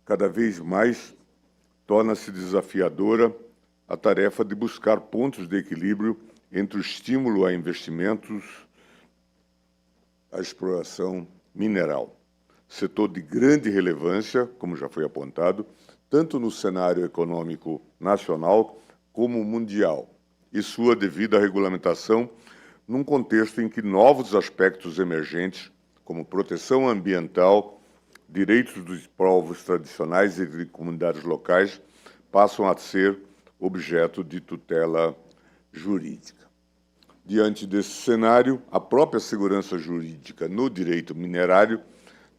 cada vez mais torna-se desafiadora a tarefa de buscar pontos de equilíbrio entre o estímulo a investimentos, a exploração mineral, setor de grande relevância, como já foi apontado, tanto no cenário econômico nacional como mundial, e sua devida regulamentação num contexto em que novos aspectos emergentes, como proteção ambiental, direitos dos povos tradicionais e de comunidades locais, passam a ser objeto de tutela jurídica. Diante desse cenário, a própria segurança jurídica no direito minerário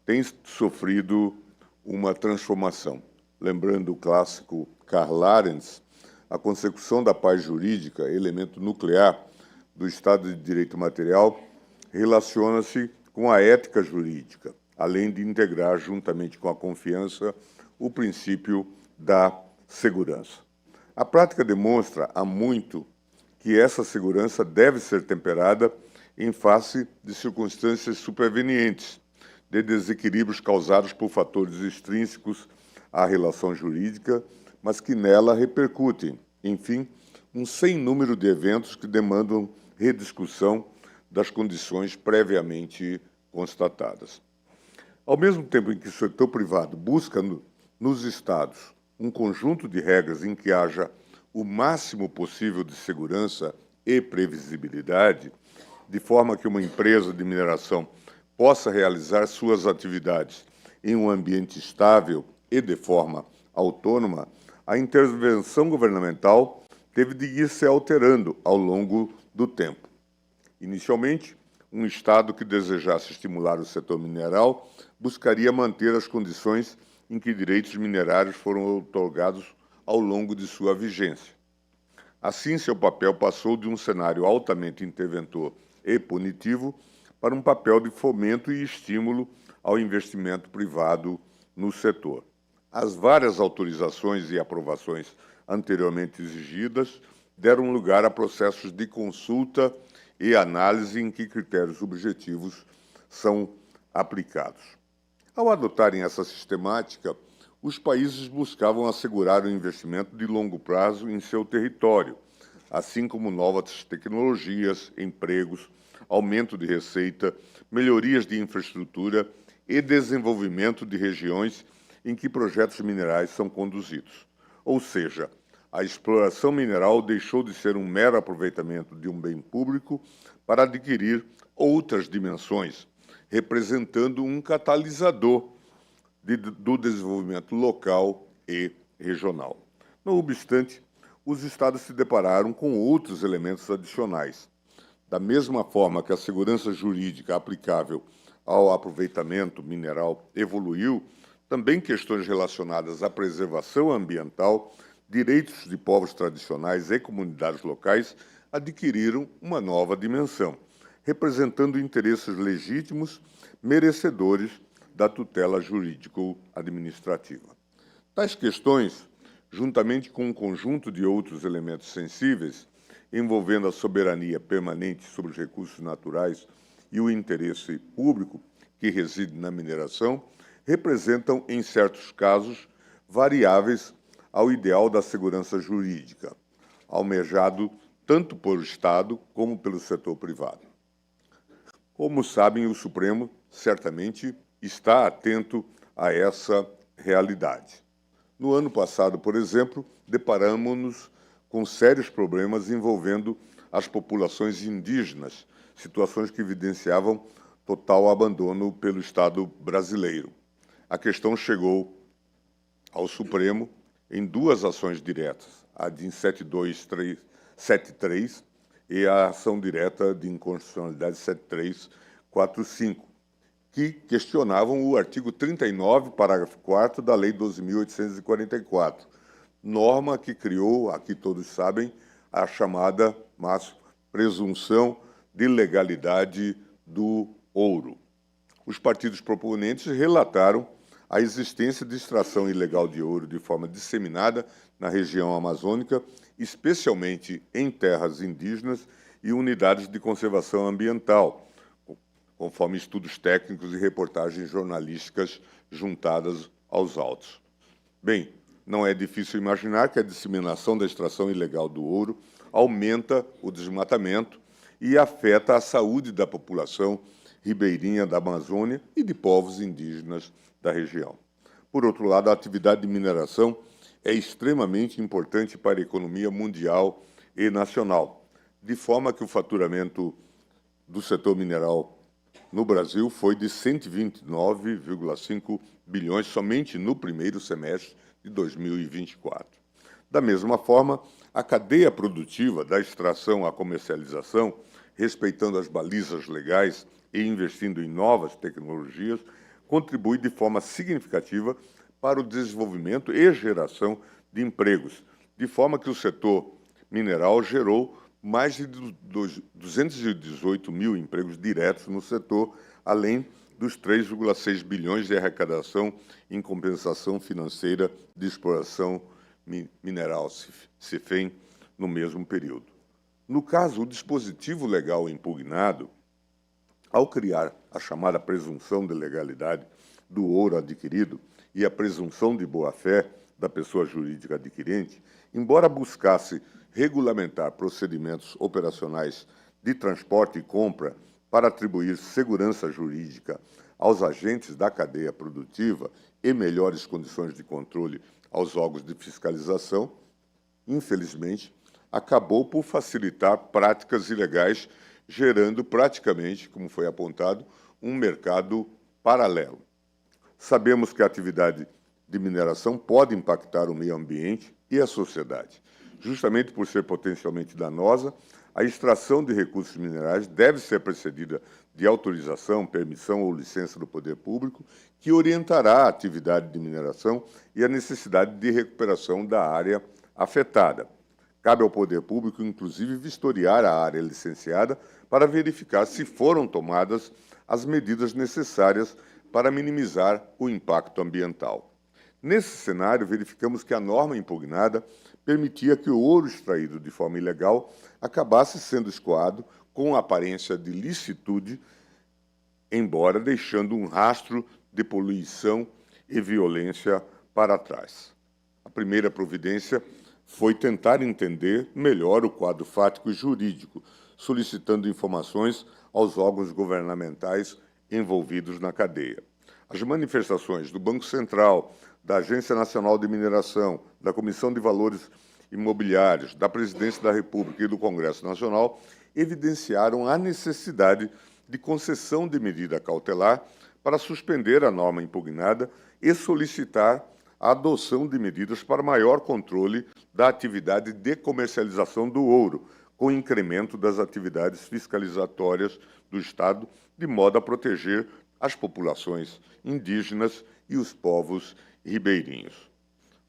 tem sofrido uma transformação. Lembrando o clássico Karl Arens, a consecução da paz jurídica, elemento nuclear do Estado de Direito Material, relaciona-se com a ética jurídica, além de integrar, juntamente com a confiança, o princípio da segurança. A prática demonstra há muito que essa segurança deve ser temperada em face de circunstâncias supervenientes, de desequilíbrios causados por fatores extrínsecos à relação jurídica, mas que nela repercutem, enfim, um sem número de eventos que demandam rediscussão das condições previamente constatadas. Ao mesmo tempo em que o setor privado busca nos Estados um conjunto de regras em que haja o máximo possível de segurança e previsibilidade, de forma que uma empresa de mineração possa realizar suas atividades em um ambiente estável e de forma autônoma, a intervenção governamental teve de ir se alterando ao longo do tempo. Inicialmente, um Estado que desejasse estimular o setor mineral buscaria manter as condições em que direitos minerários foram outorgados ao longo de sua vigência. Assim, seu papel passou de um cenário altamente interventor e punitivo para um papel de fomento e estímulo ao investimento privado no setor. As várias autorizações e aprovações anteriormente exigidas deram lugar a processos de consulta e análise em que critérios objetivos são aplicados. Ao adotarem essa sistemática, os países buscavam assegurar o investimento de longo prazo em seu território, assim como novas tecnologias, empregos, aumento de receita, melhorias de infraestrutura e desenvolvimento de regiões em que projetos minerais são conduzidos. Ou seja, a exploração mineral deixou de ser um mero aproveitamento de um bem público para adquirir outras dimensões, representando um catalisador do desenvolvimento local e regional. Não obstante, os Estados se depararam com outros elementos adicionais. Da mesma forma que a segurança jurídica aplicável ao aproveitamento mineral evoluiu, também questões relacionadas à preservação ambiental, direitos de povos tradicionais e comunidades locais adquiriram uma nova dimensão, representando interesses legítimos merecedores da tutela jurídico-administrativa. Tais questões, juntamente com um conjunto de outros elementos sensíveis, envolvendo a soberania permanente sobre os recursos naturais e o interesse público que reside na mineração, representam, em certos casos, variáveis ao ideal da segurança jurídica, almejado tanto pelo Estado como pelo setor privado. Como sabem, o Supremo certamente está atento a essa realidade. No ano passado, por exemplo, deparamos-nos com sérios problemas envolvendo as populações indígenas, situações que evidenciavam total abandono pelo Estado brasileiro. A questão chegou ao Supremo em duas ações diretas, a de 7273 e a ação direta de inconstitucionalidade 7345, que questionavam o artigo 39, parágrafo 4º da Lei 12.844, norma que criou, aqui todos sabem, a chamada presunção de legalidade do ouro. Os partidos proponentes relataram a existência de extração ilegal de ouro de forma disseminada na região amazônica, especialmente em terras indígenas e unidades de conservação ambiental, conforme estudos técnicos e reportagens jornalísticas juntadas aos autos. Bem, não é difícil imaginar que a disseminação da extração ilegal do ouro aumenta o desmatamento e afeta a saúde da população ribeirinha da Amazônia e de povos indígenas da região. Por outro lado, a atividade de mineração é extremamente importante para a economia mundial e nacional, de forma que o faturamento do setor mineral no Brasil foi de 129,5 bilhões somente no primeiro semestre de 2024. Da mesma forma, a cadeia produtiva da extração à comercialização, respeitando as balizas legais e investindo em novas tecnologias, contribui de forma significativa para o desenvolvimento e geração de empregos, de forma que o setor mineral gerou mais de 218 mil empregos diretos no setor, além dos 3,6 bilhões de arrecadação em compensação financeira de exploração mineral, CIFEM, no mesmo período. No caso, o dispositivo legal impugnado, ao criar a chamada presunção de legalidade do ouro adquirido e a presunção de boa-fé da pessoa jurídica adquirente, embora buscasse regulamentar procedimentos operacionais de transporte e compra para atribuir segurança jurídica aos agentes da cadeia produtiva e melhores condições de controle aos órgãos de fiscalização, infelizmente, acabou por facilitar práticas ilegais, gerando praticamente, como foi apontado, um mercado paralelo. Sabemos que a atividade de mineração pode impactar o meio ambiente e a sociedade. Justamente por ser potencialmente danosa, a extração de recursos minerais deve ser precedida de autorização, permissão ou licença do poder público, que orientará a atividade de mineração e a necessidade de recuperação da área afetada. Cabe ao poder público, inclusive, vistoriar a área licenciada para verificar se foram tomadas as medidas necessárias para minimizar o impacto ambiental. Nesse cenário, verificamos que a norma impugnada permitia que o ouro extraído de forma ilegal acabasse sendo escoado com aparência de licitude, embora deixando um rastro de poluição e violência para trás. A primeira providência foi tentar entender melhor o quadro fático e jurídico, solicitando informações aos órgãos governamentais envolvidos na cadeia. As manifestações do Banco Central, da Agência Nacional de Mineração, da Comissão de Valores Imobiliários, da Presidência da República e do Congresso Nacional evidenciaram a necessidade de concessão de medida cautelar para suspender a norma impugnada e solicitar a adoção de medidas para maior controle da atividade de comercialização do ouro, com incremento das atividades fiscalizatórias do Estado, de modo a proteger as populações indígenas e os povos ribeirinhos.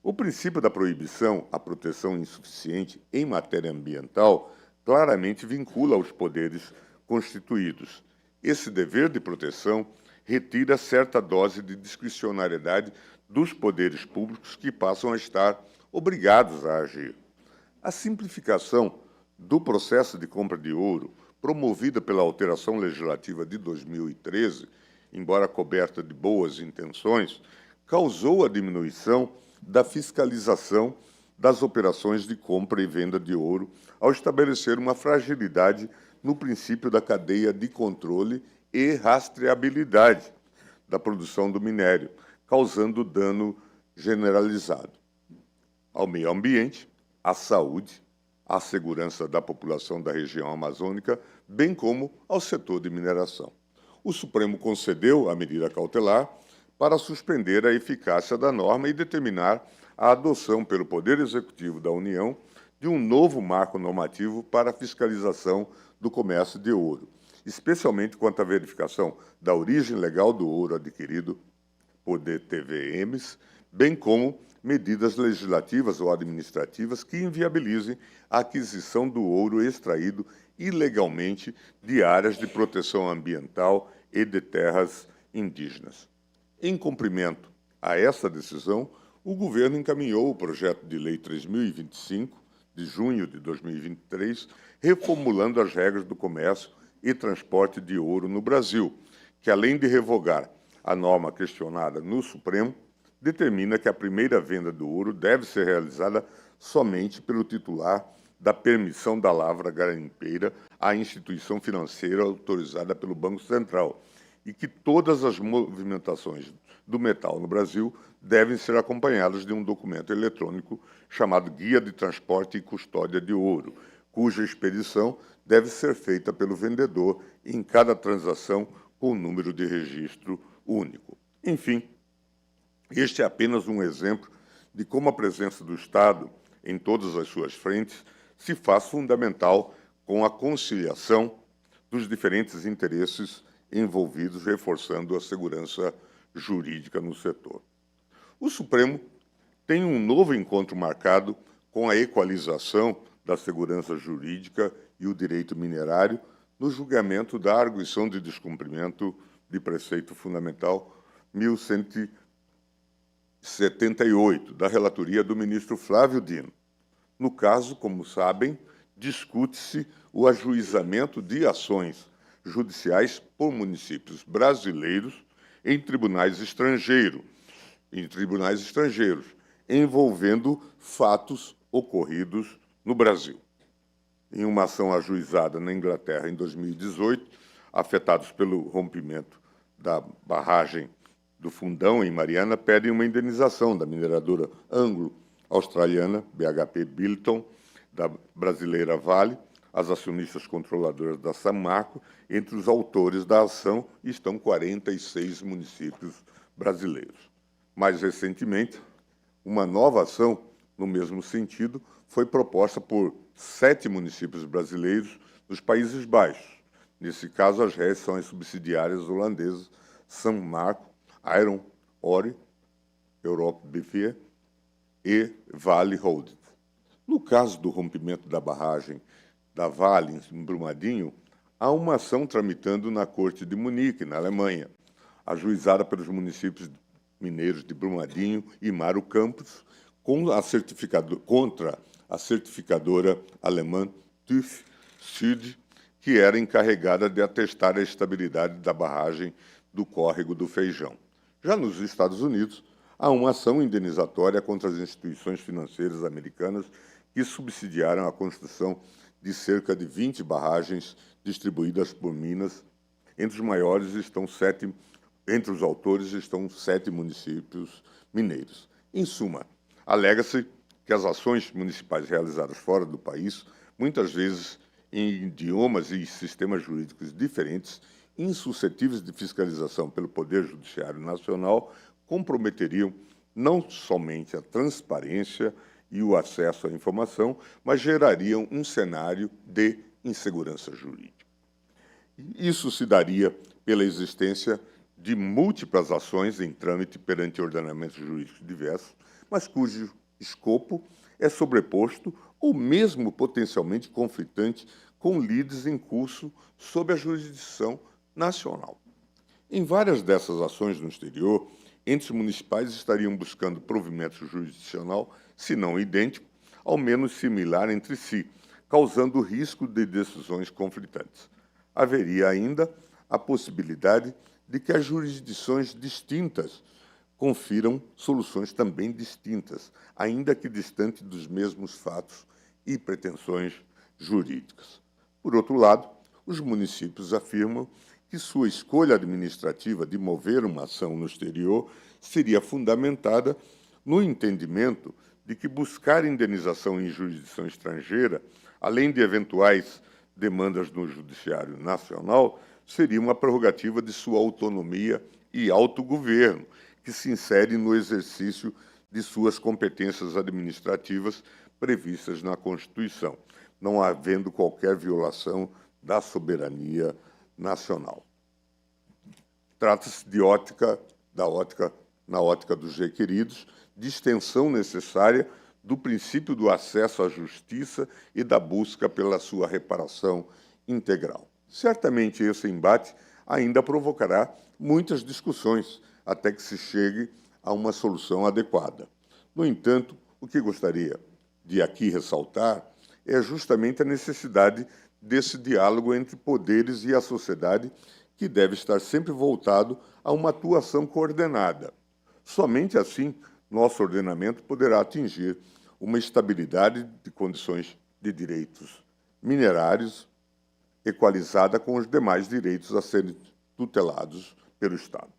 O princípio da proibição à proteção insuficiente em matéria ambiental claramente vincula os poderes constituídos. Esse dever de proteção retira certa dose de discricionariedade dos poderes públicos que passam a estar obrigados a agir. A simplificação do processo de compra de ouro, promovida pela alteração legislativa de 2013, embora coberta de boas intenções, causou a diminuição da fiscalização das operações de compra e venda de ouro, ao estabelecer uma fragilidade no princípio da cadeia de controle e rastreabilidade da produção do minério, causando dano generalizado ao meio ambiente, à saúde, à segurança da população da região amazônica, bem como ao setor de mineração. O Supremo concedeu a medida cautelar para suspender a eficácia da norma e determinar a adoção pelo Poder Executivo da União de um novo marco normativo para a fiscalização do comércio de ouro, especialmente quanto à verificação da origem legal do ouro adquirido por DTVMs, bem como medidas legislativas ou administrativas que inviabilizem a aquisição do ouro extraído ilegalmente de áreas de proteção ambiental e de terras indígenas. Em cumprimento a essa decisão, o governo encaminhou o projeto de lei 3025, de junho de 2023, reformulando as regras do comércio e transporte de ouro no Brasil, que, além de revogar a norma questionada no Supremo, determina que a primeira venda do ouro deve ser realizada somente pelo titular da permissão da lavra garimpeira à instituição financeira autorizada pelo Banco Central e que todas as movimentações do metal no Brasil devem ser acompanhadas de um documento eletrônico chamado Guia de Transporte e Custódia de Ouro, cuja expedição deve ser feita pelo vendedor em cada transação com número de registro único. Enfim, este é apenas um exemplo de como a presença do Estado em todas as suas frentes se faz fundamental com a conciliação dos diferentes interesses envolvidos, reforçando a segurança jurídica no setor. O Supremo tem um novo encontro marcado com a equalização da segurança jurídica e o direito minerário no julgamento da arguição de descumprimento de preceito fundamental 1178, da relatoria do ministro Flávio Dino. No caso, como sabem, discute-se o ajuizamento de ações judiciais por municípios brasileiros em tribunais estrangeiros, envolvendo fatos ocorridos no Brasil. Em uma ação ajuizada na Inglaterra em 2018, afetados pelo rompimento da barragem do Fundão, em Mariana, pedem uma indenização da mineradora anglo-australiana, BHP Billiton, da brasileira Vale, as acionistas controladoras da Samarco. Entre os autores da ação estão 46 municípios brasileiros. Mais recentemente, uma nova ação, no mesmo sentido, foi proposta por 7 municípios brasileiros nos Países Baixos. Nesse caso, as réis são as subsidiárias holandesas São Marco, Iron Ore, Europe BV e Vale Holding. No caso do rompimento da barragem da Vale, em Brumadinho, há uma ação tramitando na Corte de Munique, na Alemanha, ajuizada pelos municípios mineiros de Brumadinho e Maro Campos, contra a certificadora alemã TÜV Süd, que era encarregada de atestar a estabilidade da barragem do Córrego do Feijão. Já nos Estados Unidos, há uma ação indenizatória contra as instituições financeiras americanas que subsidiaram a construção de cerca de 20 barragens distribuídas por Minas. Entre os autores estão 7 municípios mineiros. Em suma, alega-se que as ações municipais realizadas fora do país, muitas vezes em idiomas e sistemas jurídicos diferentes, insuscetíveis de fiscalização pelo Poder Judiciário Nacional, comprometeriam não somente a transparência e o acesso à informação, mas gerariam um cenário de insegurança jurídica. Isso se daria pela existência de múltiplas ações em trâmite perante ordenamentos jurídicos diversos, mas cujo escopo é sobreposto ou mesmo potencialmente conflitante com lides em curso sob a jurisdição nacional. Em várias dessas ações no exterior, entes municipais estariam buscando provimento jurisdicional, se não idêntico, ao menos similar entre si, causando risco de decisões conflitantes. Haveria ainda a possibilidade de que as jurisdições distintas confiram soluções também distintas, ainda que distantes dos mesmos fatos e pretensões jurídicas. Por outro lado, os municípios afirmam que sua escolha administrativa de mover uma ação no exterior seria fundamentada no entendimento de que buscar indenização em jurisdição estrangeira, além de eventuais demandas no Judiciário Nacional, seria uma prerrogativa de sua autonomia e autogoverno, que se insere no exercício de suas competências administrativas previstas na Constituição, não havendo qualquer violação da soberania nacional. Trata-se na ótica dos requeridos, de extensão necessária do princípio do acesso à justiça e da busca pela sua reparação integral. Certamente esse embate ainda provocará muitas discussões até que se chegue a uma solução adequada. No entanto, o que gostaria de aqui ressaltar é justamente a necessidade desse diálogo entre poderes e a sociedade, que deve estar sempre voltado a uma atuação coordenada, Somente assim, nosso ordenamento poderá atingir uma estabilidade de condições de direitos minerários equalizada com os demais direitos a serem tutelados pelo Estado.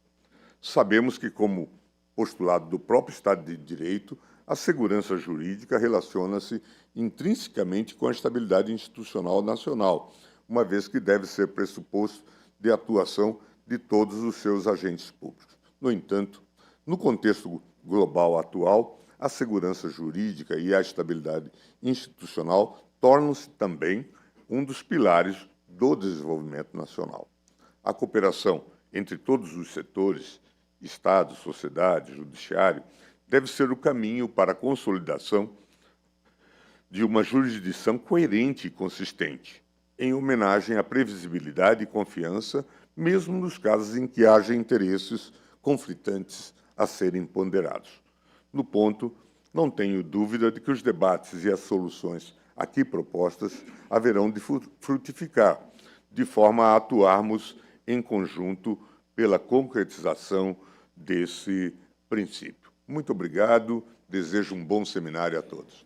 Sabemos que, como postulado do próprio Estado de Direito, a segurança jurídica relaciona-se intrinsecamente com a estabilidade institucional nacional, uma vez que deve ser pressuposto de atuação de todos os seus agentes públicos. No entanto, no contexto global atual, a segurança jurídica e a estabilidade institucional tornam-se também um dos pilares do desenvolvimento nacional. A cooperação entre todos os setores, Estado, sociedade, judiciário, deve ser o caminho para a consolidação de uma jurisdição coerente e consistente, em homenagem à previsibilidade e confiança, mesmo nos casos em que haja interesses conflitantes a serem ponderados. No ponto, não tenho dúvida de que os debates e as soluções aqui propostas haverão de frutificar, de forma a atuarmos em conjunto pela concretização desse princípio. Muito obrigado, desejo um bom seminário a todos.